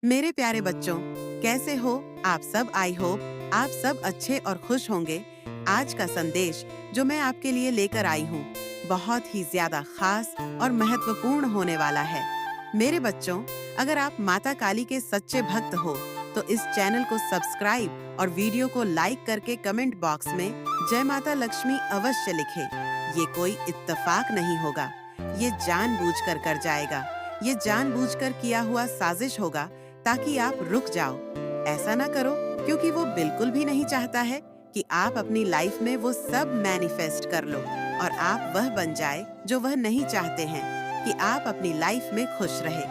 मेरे प्यारे बच्चों, कैसे हो आप सब? आई होप आप सब अच्छे और खुश होंगे। आज का संदेश जो मैं आपके लिए लेकर आई हूँ बहुत ही ज्यादा खास और महत्वपूर्ण होने वाला है। मेरे बच्चों, अगर आप माता काली के सच्चे भक्त हो तो इस चैनल को सब्सक्राइब और वीडियो को लाइक करके कमेंट बॉक्स में जय माता लक्ष्मी अवश्य लिखें। ये कोई इत्तेफाक नहीं होगा, ये जानबूझकर कर जाएगा। ये जानबूझकर किया हुआ साजिश होगा ताकि आप रुक जाओ। ऐसा ना करो, क्योंकि वो बिल्कुल भी नहीं चाहता है कि आप अपनी लाइफ में वो सब मैनिफेस्ट कर लो और आप वह बन जाए जो वह नहीं चाहते हैं कि आप अपनी लाइफ में खुश रहे,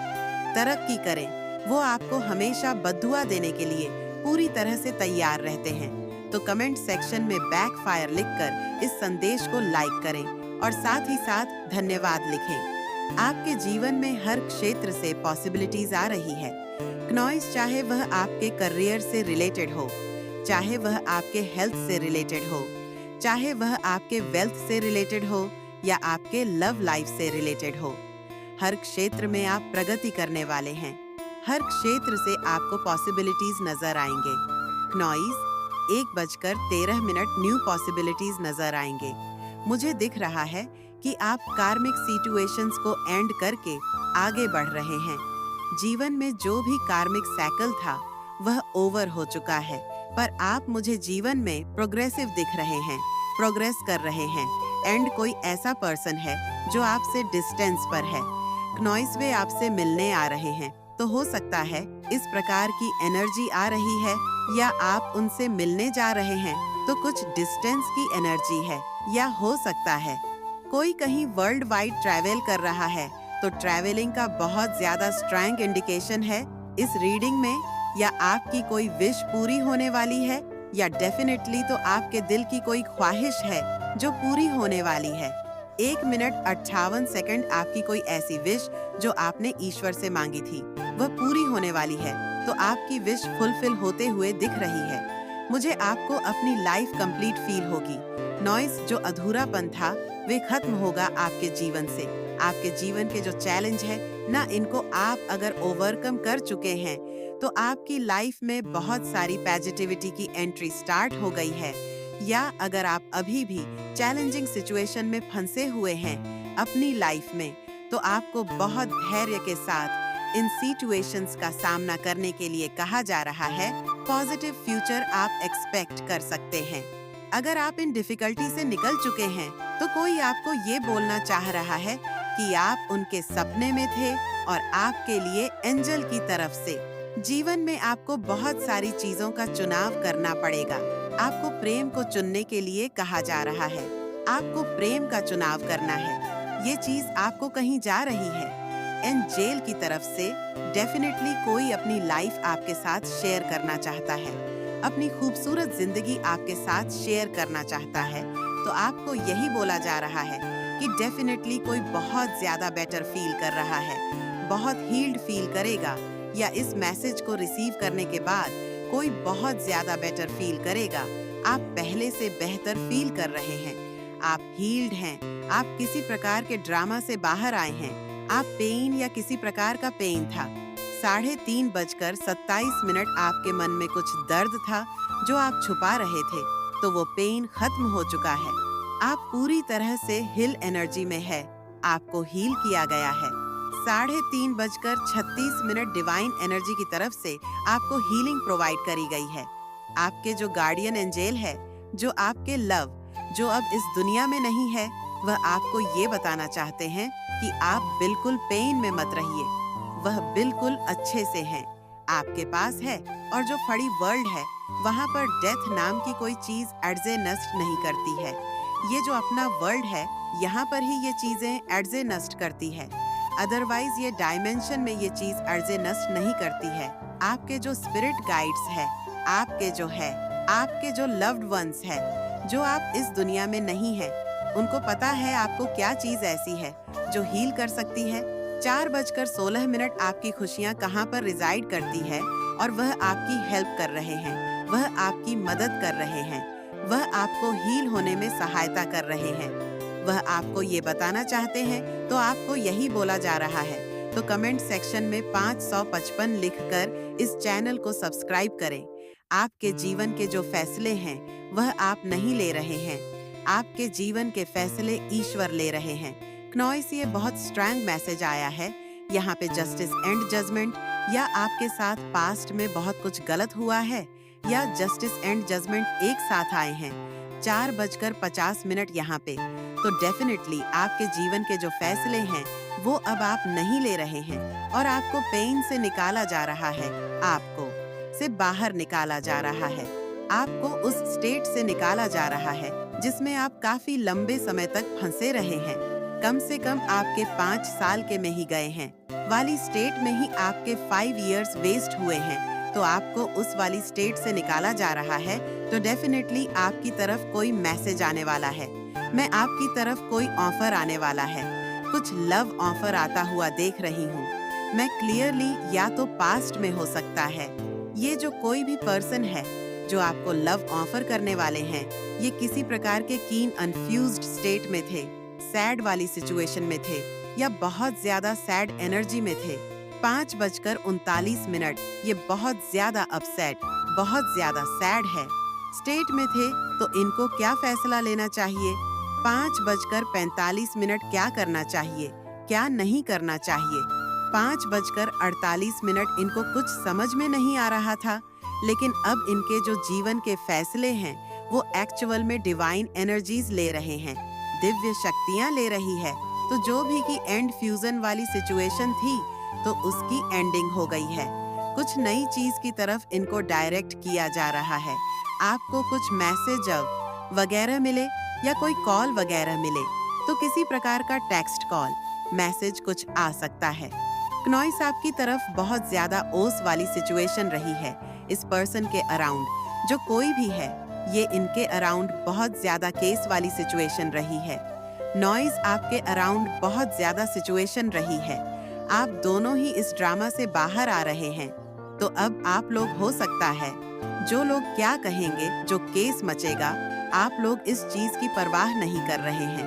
तरक्की करें। वो आपको हमेशा बद्दुआ देने के लिए पूरी तरह से तैयार रहते हैं। तो कमेंट सेक्शन में बैकफायर लिखकर इस संदेश को लाइक करें और साथ ही साथ धन्यवाद लिखें। आपके जीवन में हर क्षेत्र से पॉसिबिलिटीज आ रही है। क्नॉइस, चाहे वह आपके करियर से रिलेटेड हो, चाहे वह आपके हेल्थ से रिलेटेड हो, चाहे वह आपके वेल्थ से रिलेटेड हो या आपके लव लाइफ से रिलेटेड हो, हर क्षेत्र में आप प्रगति करने वाले हैं। हर क्षेत्र से आपको पॉसिबिलिटीज नजर आएंगे। क्नॉइस, 1:13 न्यू पॉसिबिलिटीज नजर आएंगे। मुझे दिख रहा है कि आप कार्मिक सिचुएशंस को एंड करके आगे बढ़ रहे हैं। जीवन में जो भी कार्मिक साइकिल था वह ओवर हो चुका है, पर आप मुझे जीवन में प्रोग्रेसिव दिख रहे हैं, प्रोग्रेस कर रहे हैं। एंड कोई ऐसा पर्सन है जो आपसे डिस्टेंस पर है। क्नॉइस, वे आपसे मिलने आ रहे हैं, तो हो सकता है इस प्रकार की एनर्जी आ रही है, या आप उनसे मिलने जा रहे हैं तो कुछ डिस्टेंस की एनर्जी है, या हो सकता है कोई कहीं वर्ल्ड वाइड ट्रैवल कर रहा है, तो ट्रैवलिंग का बहुत ज्यादा स्ट्रॉन्ग इंडिकेशन है इस रीडिंग में। या आपकी कोई विश पूरी होने वाली है, या डेफिनेटली तो आपके दिल की कोई ख्वाहिश है जो पूरी होने वाली है। 1 मिनट 58 सेकंड आपकी कोई ऐसी विश जो आपने ईश्वर से मांगी थी वह पूरी होने वाली है, तो आपकी विश फुलफिल होते हुए दिख रही है। मुझे आपको अपनी लाइफ कंप्लीट फील होगी। नॉइस, जो अधूरापन था वे खत्म होगा आपके जीवन से। आपके जीवन के जो चैलेंज है ना, इनको आप अगर ओवरकम कर चुके हैं तो आपकी लाइफ में बहुत सारी पॉजिटिविटी की एंट्री स्टार्ट हो गई है। या अगर आप अभी भी चैलेंजिंग सिचुएशन में फंसे हुए हैं अपनी लाइफ में, तो आपको बहुत धैर्य के साथ इन सिचुएशंस का सामना करने के लिए कहा जा रहा है। पॉजिटिव फ्यूचर आप एक्सपेक्ट कर सकते हैं। अगर आप इन डिफिकल्टी से निकल चुके हैं तो कोई आपको ये बोलना चाह रहा है कि आप उनके सपने में थे और आपके लिए एंजल की तरफ से। जीवन में आपको बहुत सारी चीजों का चुनाव करना पड़ेगा। आपको प्रेम को चुनने के लिए कहा जा रहा है। आपको प्रेम का चुनाव करना है। ये चीज आपको कहीं जा रही है। एंजेल की तरफ से डेफिनेटली कोई अपनी लाइफ आपके साथ शेयर करना चाहता है, अपनी खूबसूरत जिंदगी आपके साथ शेयर करना चाहता है। तो आपको यही बोला जा रहा है कि डेफिनेटली कोई बहुत ज्यादा बेटर फील कर रहा है, बहुत हील्ड फील करेगा, या इस मैसेज को रिसीव करने के बाद कोई बहुत ज्यादा बेटर फील करेगा। आप पहले से बेहतर फील कर रहे हैं। आप हील्ड हैं। आप किसी प्रकार के ड्रामा से बाहर आए हैं। आप पेन या किसी प्रकार का पेन था। 3:27 आपके मन में कुछ दर्द था जो आप छुपा रहे थे, तो वो पेन खत्म हो चुका है। आप पूरी तरह से हिल एनर्जी में है। आपको हील किया गया है। 3:36 डिवाइन एनर्जी की तरफ से आपको हीलिंग प्रोवाइड करी गई है। आपके जो गार्डियन एंजेल है, जो आपके लव, जो अब इस दुनिया में नहीं है, वह आपको ये बताना चाहते हैं कि आप बिल्कुल पेन में मत रहिए। वह बिल्कुल अच्छे से हैं, आपके पास है। और जो फड़ी वर्ल्ड है, वहाँ पर डेथ नाम की कोई चीज एडजेनस्ट नहीं करती है। ये जो अपना वर्ल्ड है, यहाँ पर ही ये चीजें एडजेनस्ट करती है। अदरवाइज ये डायमेंशन में ये चीज एडजेनस्ट नहीं करती है। आपके जो स्पिरिट गाइड्स है, आपके जो लव्ड वंस है, जो आप इस दुनिया में नहीं है, उनको पता है आपको क्या चीज ऐसी है जो हील कर सकती है। 4:16 आपकी खुशियाँ कहाँ पर रिजाइड करती है, और वह आपकी हेल्प कर रहे हैं, वह आपकी मदद कर रहे हैं, वह आपको हील होने में सहायता कर रहे हैं। वह आपको ये बताना चाहते हैं, तो आपको यही बोला जा रहा है। तो तो कमेंट सेक्शन में 555 लिखकर इस चैनल को सब्सक्राइब करें। आपके जीवन के जो फैसले हैं वह आप नहीं ले रहे हैं, आपके जीवन के फैसले ईश्वर ले रहे हैं। क्नॉय से ये बहुत स्ट्रांग मैसेज आया है। यहाँ पे जस्टिस एंड जजमेंट, या आपके साथ पास्ट में बहुत कुछ गलत हुआ है, या जस्टिस एंड जजमेंट एक साथ आए हैं 4:50 यहाँ पे, तो डेफिनेटली आपके जीवन के जो फैसले हैं वो अब आप नहीं ले रहे हैं और आपको पेन से निकाला जा रहा है, आपको से बाहर निकाला जा रहा है, आपको उस स्टेट से निकाला जा रहा है जिसमें आप काफी लंबे समय तक फंसे रहे हैं। कम से कम आपके 5 साल के में ही गए हैं, वाली स्टेट में ही आपके 5 इयर्स वेस्ट हुए हैं, तो आपको उस वाली स्टेट से निकाला जा रहा है। तो डेफिनेटली आपकी तरफ कोई मैसेज आने वाला है, मैं आपकी तरफ कोई ऑफर आने वाला है, कुछ लव ऑफर आता हुआ देख रही हूँ मैं क्लियरली। या तो पास्ट में हो सकता है, ये जो कोई भी पर्सन है जो आपको लव ऑफर करने वाले हैं, ये किसी प्रकार के कीन अनफ्यूज्ड स्टेट में थे, सैड वाली सिचुएशन में थे, या बहुत ज्यादा सैड एनर्जी में थे। 5:39 ये बहुत ज्यादा अपसेट, बहुत ज्यादा सैड है स्टेट में थे। तो इनको क्या फैसला लेना चाहिए? 5:45 क्या करना चाहिए, क्या नहीं करना चाहिए? 5:48 इनको कुछ समझ में नहीं आ रहा था, लेकिन अब इनके जो जीवन के फैसले हैं वो एक्चुअल में डिवाइन एनर्जीज ले रहे हैं, दिव्य शक्तियां ले रही है। तो जो भी की एंड फ्यूजन वाली सिचुएशन थी तो उसकी एंडिंग हो गई है, कुछ नई चीज की तरफ इनको डायरेक्ट किया जा रहा है। आपको कुछ मैसेज वगैरह मिले या कोई कॉल वगैरह मिले, तो किसी प्रकार का टेक्स्ट कॉल मैसेज कुछ आ सकता है। क्नॉय साहब की तरफ बहुत ज्यादा ओस वाली सिचुएशन रही है इस पर्सन के अराउंड, जो कोई भी है ये इनके अराउंड बहुत ज्यादा केस वाली सिचुएशन रही है। नॉइज आपके अराउंड बहुत ज्यादा सिचुएशन रही है। आप दोनों ही इस ड्रामा से बाहर आ रहे हैं। तो अब आप लोग हो सकता है जो लोग क्या कहेंगे, जो केस मचेगा, आप लोग इस चीज की परवाह नहीं कर रहे हैं,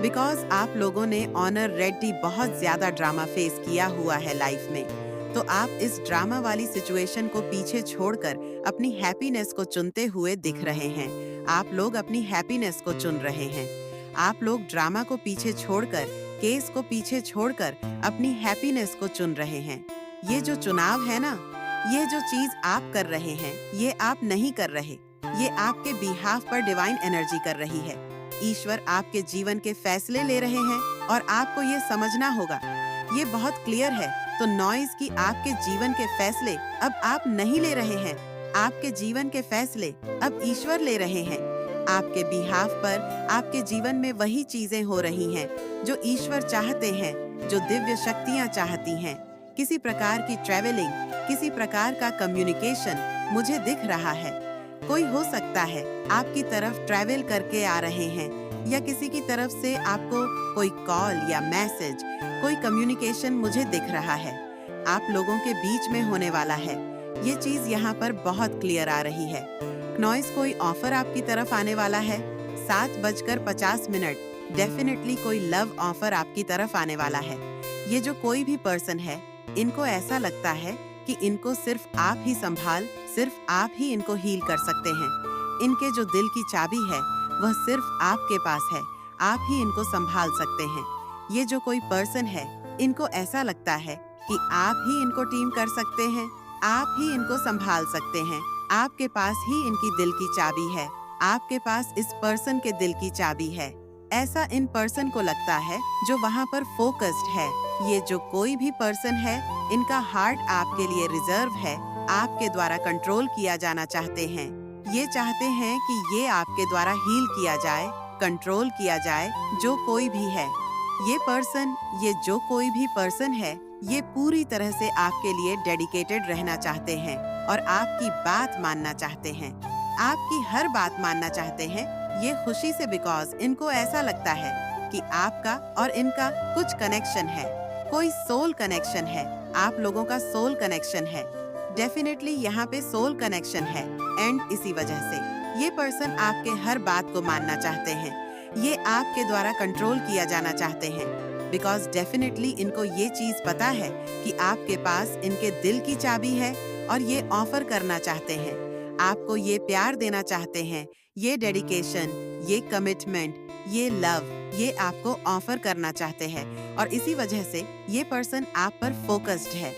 बिकॉज आप लोगों ने ऑनर रेड्डी बहुत ज्यादा ड्रामा फेस किया हुआ है लाइफ में। तो आप इस ड्रामा वाली सिचुएशन को पीछे छोड़कर अपनी हैप्पीनेस को चुनते हुए दिख रहे हैं। आप लोग अपनी हैप्पीनेस को चुन रहे हैं। आप लोग ड्रामा को पीछे छोड़कर, केस को पीछे छोड़कर अपनी हैप्पीनेस को चुन रहे हैं। ये जो चुनाव है ना, ये जो चीज आप कर रहे हैं, ये आप नहीं कर रहे, ये आपके बिहाफ पर डिवाइन एनर्जी कर रही है। ईश्वर आपके जीवन के फैसले ले रहे हैं और आपको ये समझना होगा, ये बहुत क्लियर है। तो नॉइज की आपके जीवन के फैसले अब आप नहीं ले रहे हैं, आपके जीवन के फैसले अब ईश्वर ले रहे हैं। आपके बिहाफ पर आपके जीवन में वही चीजें हो रही हैं जो ईश्वर चाहते हैं, जो दिव्य शक्तियां चाहती हैं। किसी प्रकार की ट्रैवलिंग, किसी प्रकार का कम्युनिकेशन मुझे दिख रहा है। कोई हो सकता है आपकी तरफ ट्रैवल करके आ रहे हैं, या किसी की तरफ से आपको कोई कॉल या मैसेज, कोई कम्युनिकेशन मुझे दिख रहा है, आप लोगों के बीच में होने वाला है। ये चीज यहाँ पर बहुत क्लियर आ रही है। नॉइज कोई ऑफर आपकी तरफ आने वाला है 7:50 डेफिनेटली कोई लव ऑफर आपकी तरफ आने वाला है। ये जो कोई भी पर्सन है, इनको ऐसा लगता है कि इनको सिर्फ आप ही संभाल, सिर्फ आप ही इनको हील कर सकते हैं। इनके जो दिल की चाबी है वह सिर्फ आपके पास है, आप ही इनको संभाल सकते हैं। ये जो कोई पर्सन है, इनको ऐसा लगता है कि आप ही इनको टीम कर सकते हैं, आप ही इनको संभाल सकते हैं, आपके पास ही इनकी दिल की चाबी है, आपके पास इस पर्सन के दिल की चाबी है। ऐसा इन पर्सन को लगता है जो वहाँ पर फोकस्ड है। ये जो कोई भी पर्सन है, इनका हार्ट आपके लिए रिजर्व है, आपके द्वारा कंट्रोल किया जाना चाहते हैं। ये चाहते हैं कि ये आपके द्वारा हील किया जाए, कंट्रोल किया जाए। जो कोई भी है, ये पर्सन, ये जो कोई भी पर्सन है, ये पूरी तरह से आपके लिए डेडिकेटेड रहना चाहते हैं और आपकी बात मानना चाहते हैं, आपकी हर बात मानना चाहते हैं। ये खुशी से, बिकॉज इनको ऐसा लगता है कि आपका और इनका कुछ कनेक्शन है, कोई सोल कनेक्शन है, आप लोगों का सोल कनेक्शन है। डेफिनेटली यहाँ पे सोल कनेक्शन है। एंड इसी वजह से ये पर्सन आपके हर बात को मानना चाहते हैं, ये आपके द्वारा कंट्रोल किया जाना चाहते हैं, बिकॉज डेफिनेटली इनको ये चीज पता है कि आपके पास इनके दिल की चाबी है और ये ऑफर करना चाहते हैं, आपको ये प्यार देना चाहते हैं, ये डेडिकेशन, ये कमिटमेंट, ये लव, ये आपको ऑफर करना चाहते हैं। और इसी वजह से ये पर्सन आप पर फोकस्ड है,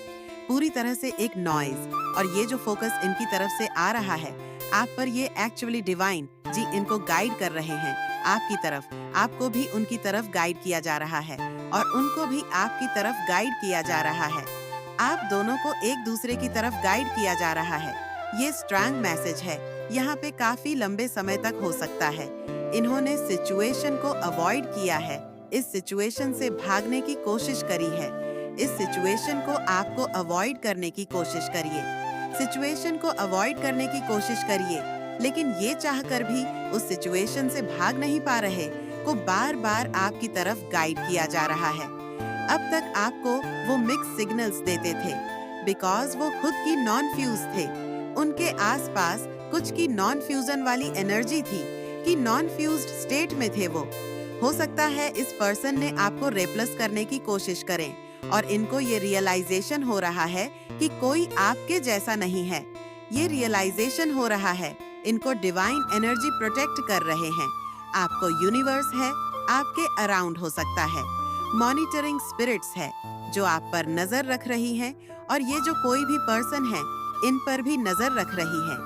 पूरी तरह से एक नॉइज। और ये जो फोकस इनकी तरफ से आ रहा है आप पर, ये एक्चुअली डिवाइन जी इनको गाइड कर रहे हैं आपकी तरफ। आपको भी उनकी तरफ गाइड किया जा रहा है और उनको भी आपकी तरफ गाइड किया जा रहा है। आप दोनों को एक दूसरे की तरफ गाइड किया जा रहा है। ये स्ट्रांग मैसेज है, यहाँ पे काफी लंबे समय तक हो सकता है। इन्होंने सिचुएशन को अवॉइड किया है, इस सिचुएशन से भागने की कोशिश करी है। इस सिचुएशन को आपको अवॉइड करने की कोशिश करिए, सिचुएशन को अवॉइड करने की कोशिश करिए, लेकिन ये चाहकर भी उस सिचुएशन से भाग नहीं पा रहे को बार बार आपकी तरफ गाइड किया जा रहा है। अब तक आपको वो मिक्स सिग्नल्स देते थे बिकॉज वो खुद की नॉन फ्यूज थे। उनके आसपास कुछ की नॉन फ्यूजन वाली एनर्जी थी कि नॉन फ्यूज्ड स्टेट में थे वो। हो सकता है इस पर्सन ने आपको रेप्लस करने की कोशिश करें और इनको ये रियलाइजेशन हो रहा है कि कोई आपके जैसा नहीं है। ये रियलाइजेशन हो रहा है, इनको डिवाइन एनर्जी प्रोटेक्ट कर रहे हैं। आपको यूनिवर्स है, आपके अराउंड हो सकता है, मॉनिटरिंग स्पिरिट्स है जो आप पर नजर रख रही हैं और ये जो कोई भी पर्सन है इन पर भी नजर रख रही है।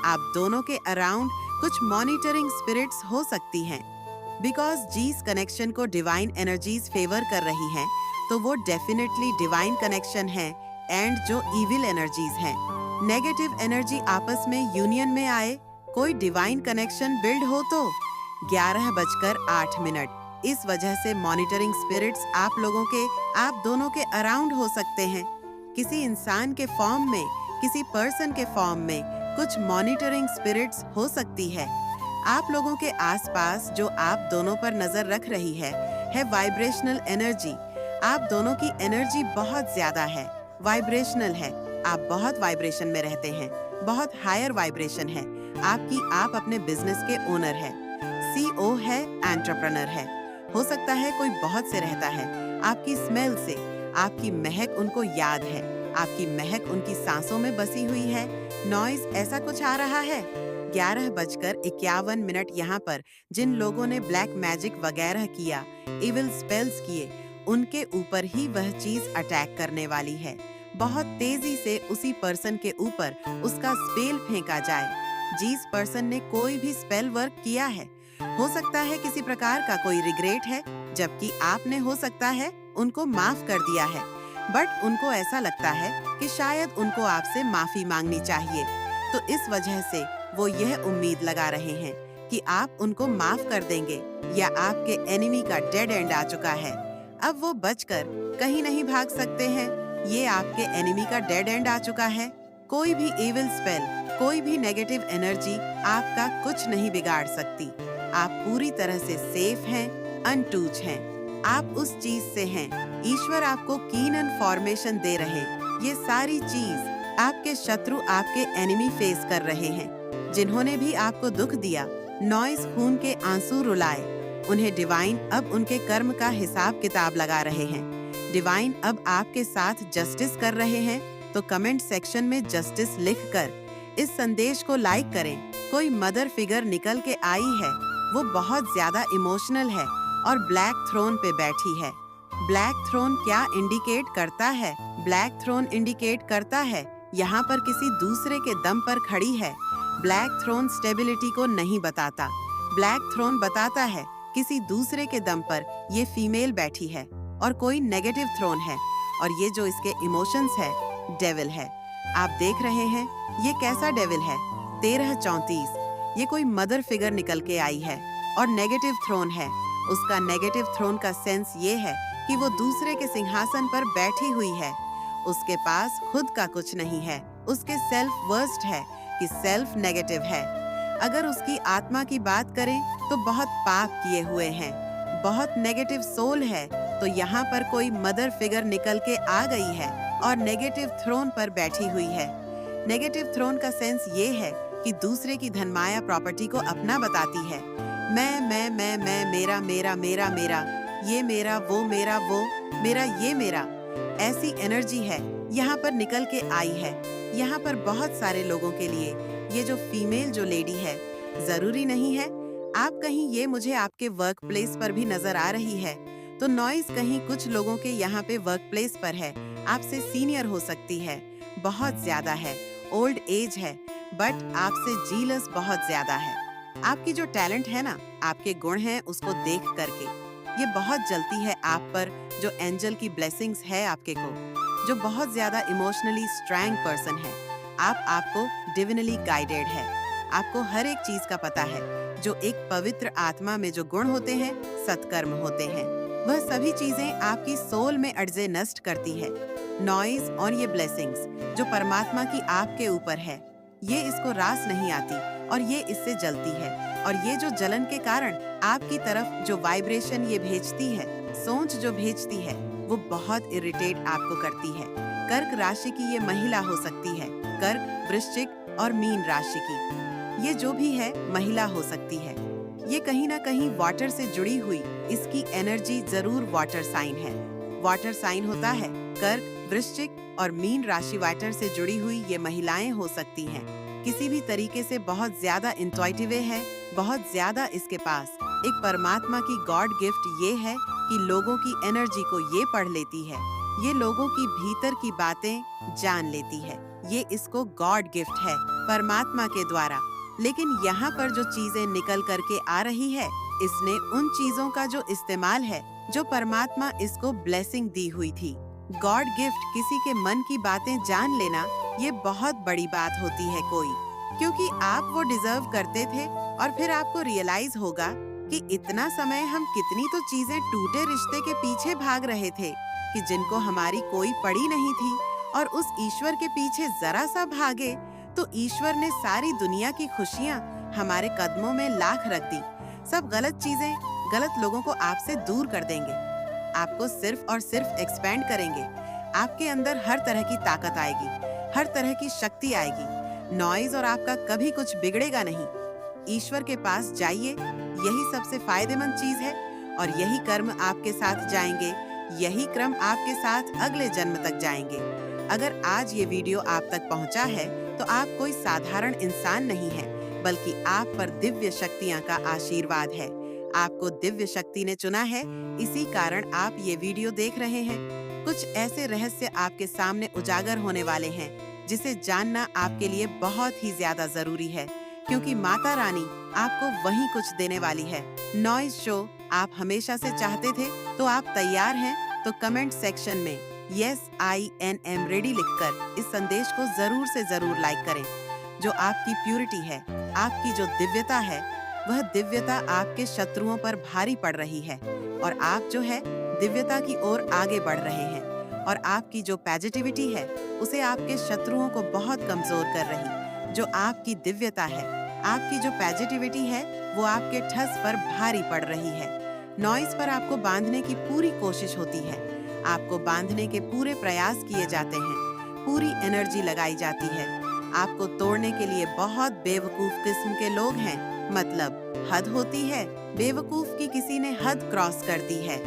आप दोनों के अराउंड कुछ मॉनिटरिंग स्पिरिट्स हो सकती हैं। बिकॉज जीस कनेक्शन को डिवाइन एनर्जीज फेवर कर रही हैं, तो वो डेफिनेटली डिवाइन कनेक्शन है। एंड जो इविल एनर्जीज हैं, नेगेटिव एनर्जी आपस में यूनियन में आए, कोई डिवाइन कनेक्शन बिल्ड हो तो 11:08। इस वजह से मॉनिटरिंग स्पिरिट्स आप लोगों के, आप दोनों के अराउंड हो सकते हैं। किसी इंसान के फॉर्म में, किसी पर्सन के फॉर्म में कुछ मॉनिटरिंग स्पिरिट्स हो सकती है। आप लोगों के आसपास जो आप दोनों पर नजर रख रही है वाइब्रेशनल एनर्जी। आप दोनों की एनर्जी बहुत ज्यादा है, वाइब्रेशनल है। आप बहुत वाइब्रेशन में रहते हैं, बहुत हायर वाइब्रेशन है आपकी। आप अपने बिजनेस के ओनर है, CEO है, एंटरप्रेन्योर है। हो सकता है कोई बहुत से रहता है, आपकी स्मेल से, आपकी महक उनको याद है, आपकी महक उनकी सांसों में बसी हुई है। नॉइज ऐसा कुछ आ रहा है। 11:51 यहाँ पर जिन लोगों ने ब्लैक मैजिक वगैरह किया, इविल स्पेल्स किए, उनके ऊपर ही वह चीज अटैक करने वाली है। बहुत तेजी से उसी पर्सन के ऊपर उसका स्पेल फेंका जाए। जिस पर्सन ने कोई भी स्पेल वर्क किया है, हो सकता है किसी प्रकार का कोई रिग्रेट है, जबकि आपने हो सकता है उनको माफ कर दिया है, बट उनको ऐसा लगता है कि शायद उनको आपसे माफी मांगनी चाहिए। तो इस वजह से वो यह उम्मीद लगा रहे हैं कि आप उनको माफ कर देंगे, या आपके एनिमी का डेड एंड आ चुका है। अब वो बचकर कहीं नहीं भाग सकते हैं। ये आपके एनिमी का डेड एंड आ चुका है। कोई भी इविल स्पेल, कोई भी नेगेटिव एनर्जी आपका कुछ नहीं बिगाड़ सकती। आप पूरी तरह से सेफ हैं, अनटूच हैं। आप उस चीज से हैं। ईश्वर आपको कीन इन्फॉर्मेशन दे रहे। ये सारी चीज आपके शत्रु, आपके एनिमी फेस कर रहे हैं। जिन्होंने भी आपको दुख दिया, नॉइस खून के आंसू रुलाए, उन्हें डिवाइन अब उनके कर्म का हिसाब किताब लगा रहे हैं। डिवाइन अब आपके साथ जस्टिस कर रहे हैं। तो कमेंट सेक्शन में जस्टिस लिखकर इस संदेश को लाइक करें। कोई मदर फिगर निकल के आई है, वो बहुत ज्यादा इमोशनल है और ब्लैक थ्रोन पे बैठी है। ब्लैक थ्रोन क्या इंडिकेट करता है? ब्लैक थ्रोन इंडिकेट करता है यहाँ पर किसी दूसरे के दम पर खड़ी है। ब्लैक थ्रोन स्टेबिलिटी को नहीं बताता। ब्लैक थ्रोन बताता है किसी दूसरे के दम पर ये फीमेल बैठी है और कोई नेगेटिव थ्रोन है, और ये जो इसके इमोशंस है, डेविल है। आप देख रहे हैं ये कैसा डेविल है। 13:34 ये कोई मदर फिगर निकल के आई है और नेगेटिव थ्रोन है। उसका नेगेटिव थ्रोन का सेंस ये है कि वो दूसरे के सिंहासन पर बैठी हुई है। उसके पास खुद का कुछ नहीं है। उसके सेल्फ वर्स्ट है कि सेल्फ नेगेटिव है। अगर उसकी आत्मा की बात करें तो बहुत पाप किए हुए हैं, बहुत नेगेटिव सोल है। तो यहाँ पर कोई मदर फिगर निकल के आ गई है और नेगेटिव थ्रोन पर बैठी हुई है। नेगेटिव थ्रोन का सेंस ये है कि दूसरे की धनमाया प्रॉपर्टी को अपना बताती है। मैं, मेरा, मेरा, मेरा। ये मेरा, वो मेरा ये मेरा, ऐसी एनर्जी है यहाँ पर निकल के आई है। यहाँ पर बहुत सारे लोगों के लिए ये जो फीमेल जो लेडी है, जरूरी नहीं है आप कहीं ये मुझे आपके वर्क प्लेस पर भी नजर आ रही है तो नॉइज कहीं कुछ लोगों के यहाँ पे वर्क प्लेस पर है, आपसे सीनियर हो सकती है, बहुत ज्यादा है, ओल्ड एज है, बट आपसे जीलस बहुत ज्यादा है। आपकी जो टैलेंट है ना, आपके गुण हैं, उसको देख करके ये बहुत जलती है आप पर। जो एंजल की ब्लेसिंग्स है आपके को, जो बहुत ज्यादा इमोशनली स्ट्रॉन्ग पर्सन है, आपको डिविनली गाइडेड है, आपको हर एक चीज का पता है। जो एक पवित्र आत्मा में जो गुण होते हैं, सत्कर्म होते हैं, वह सभी चीजें आपकी सोल में अड़जे नष्ट करती है। नॉइज और ये ब्लेसिंग्स जो परमात्मा की आपके ऊपर है, ये इसको रास नहीं आती और ये इससे जलती है। और ये जो जलन के कारण आपकी तरफ जो वाइब्रेशन ये भेजती है, सोच जो भेजती है, वो बहुत इरिटेट आपको करती है। कर्क राशि की ये महिला हो सकती है, कर्क, वृश्चिक और मीन राशि की ये जो भी है महिला हो सकती है। ये कहीं ना कहीं वाटर से जुड़ी हुई, इसकी एनर्जी जरूर वाटर साइन है। वाटर साइन होता है कर्क, वृश्चिक और मीन राशि, वाटर से जुड़ी हुई ये महिलाएं हो सकती हैं। किसी भी तरीके से बहुत ज्यादा इंट्यूटिव है, बहुत ज्यादा इसके पास एक परमात्मा की गॉड गिफ्ट ये है कि लोगों की एनर्जी को ये पढ़ लेती है, ये लोगों की भीतर की बातें जान लेती है। ये इसको गॉड गिफ्ट है परमात्मा के द्वारा। लेकिन यहाँ पर जो चीजें निकल करके आ रही है, इसने उन चीजों का जो इस्तेमाल है जो परमात्मा इसको ब्लेसिंग दी हुई थी। गॉड गिफ्ट किसी के मन की बातें जान लेना ये बहुत बड़ी बात होती है कोई, क्योंकि आप वो डिजर्व करते थे और फिर आपको रियलाइज होगा कि इतना समय हम कितनी तो चीजें टूटे रिश्ते के पीछे भाग रहे थे कि जिनको हमारी कोई पड़ी नहीं थी, और उस ईश्वर के पीछे जरा सा भागे तो ईश्वर ने सारी दुनिया की खुशियाँ हमारे कदमों में लाख रख दी। सब गलत चीजें, गलत लोगों को आपसे दूर कर देंगे, आपको सिर्फ और सिर्फ एक्सपेंड करेंगे। आपके अंदर हर तरह की ताकत आएगी, हर तरह की शक्ति आएगी। नॉइज और आपका कभी कुछ बिगड़ेगा नहीं। ईश्वर के पास जाइए, यही सबसे फायदेमंद चीज है, और यही कर्म आपके साथ जाएंगे, यही क्रम आपके साथ अगले जन्म तक जाएंगे। अगर आज ये वीडियो आप तक पहुंचा है तो आप कोई साधारण इंसान नहीं है, बल्कि आप पर दिव्य शक्तियां का आशीर्वाद है। आपको दिव्य शक्ति ने चुना है, इसी कारण आप ये वीडियो देख रहे हैं। कुछ ऐसे रहस्य आपके सामने उजागर होने वाले हैं जिसे जानना आपके लिए बहुत ही ज्यादा जरूरी है, क्योंकि माता रानी आपको वही कुछ देने वाली है। नॉइज शो आप हमेशा से चाहते थे, तो आप तैयार हैं तो कमेंट सेक्शन में yes I am ready लिखकर इस संदेश को जरूर से जरूर लाइक करें। जो आपकी प्यूरिटी है, आपकी जो दिव्यता है, वह दिव्यता आपके शत्रुओं पर भारी पड़ रही है, और आप जो है दिव्यता की ओर आगे बढ़ रहे हैं। और आपकी जो पॉजिटिविटी है, उसे आपके शत्रुओं को बहुत कमजोर कर रही। जो आपकी दिव्यता है, आपकी जो पॉजिटिविटी है, वो आपके ठस पर भारी पड़ रही है। नॉइज पर आपको बांधने की पूरी कोशिश होती है, आपको बांधने के पूरे प्रयास किए जाते हैं, पूरी एनर्जी लगाई जाती है। आपको तोड़ने के लिए बहुत बेवकूफ किस्म के लोग हैं, मतलब हद होती है। बेवकूफ की किसी ने हद क्रॉस कर दी है।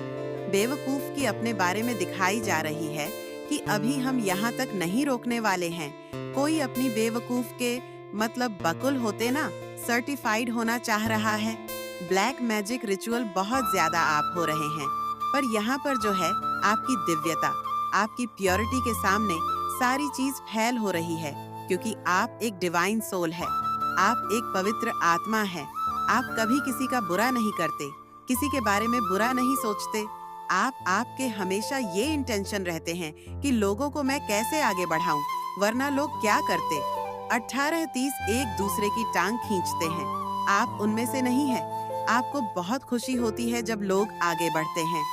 बेवकूफ की अपने बारे में दिखाई जा रही है कि अभी हम यहाँ तक नहीं रोकने वाले हैं। कोई अपनी बेवकूफ के मतलब बकुल होते ना, सर्टिफाइड होना चाह रहा है। ब्लैक मैजिक रिचुअल बहुत ज्यादा आप हो रहे हैं, पर यहाँ पर जो है आपकी दिव्यता, आपकी प्योरिटी के सामने सारी चीज फैल हो रही है, क्योंकि आप एक डिवाइन सोल है, आप एक पवित्र आत्मा है। आप कभी किसी का बुरा नहीं करते, किसी के बारे में बुरा नहीं सोचते। आपके हमेशा ये इंटेंशन रहते हैं कि लोगों को मैं कैसे आगे बढ़ाऊं, वरना लोग क्या करते। 18-30 एक दूसरे की टांग खींचते हैं, आप उनमें से नहीं हैं। आपको बहुत खुशी होती है जब लोग आगे बढ़ते हैं।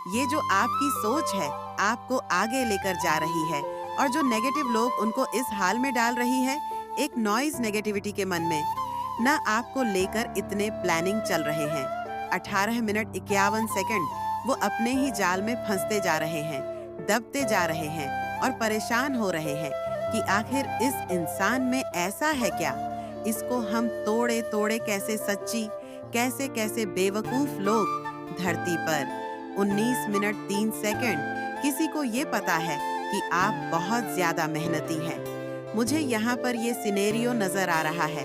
ये जो आपकी सोच है, आपको आगे लेकर जा रही है, और जो नेगेटिव लोग उनको इस हाल में डाल रही है, एक नॉइज नेगेटिविटी के मन में ना आपको लेकर इतने प्लानिंग चल रहे हैं। 18 मिनट 51 सेकंड वो अपने ही जाल में फंसते जा रहे हैं, दबते जा रहे हैं और परेशान हो रहे हैं कि आखिर इस इंसान में ऐसा है क्या, इसको हम तोड़े कैसे। सच्ची कैसे कैसे बेवकूफ लोग धरती पर, 19 मिनट 3 सेकंड किसी को ये पता है कि आप बहुत ज्यादा मेहनती हैं। मुझे यहाँ पर ये सिनेरियो नजर आ रहा है।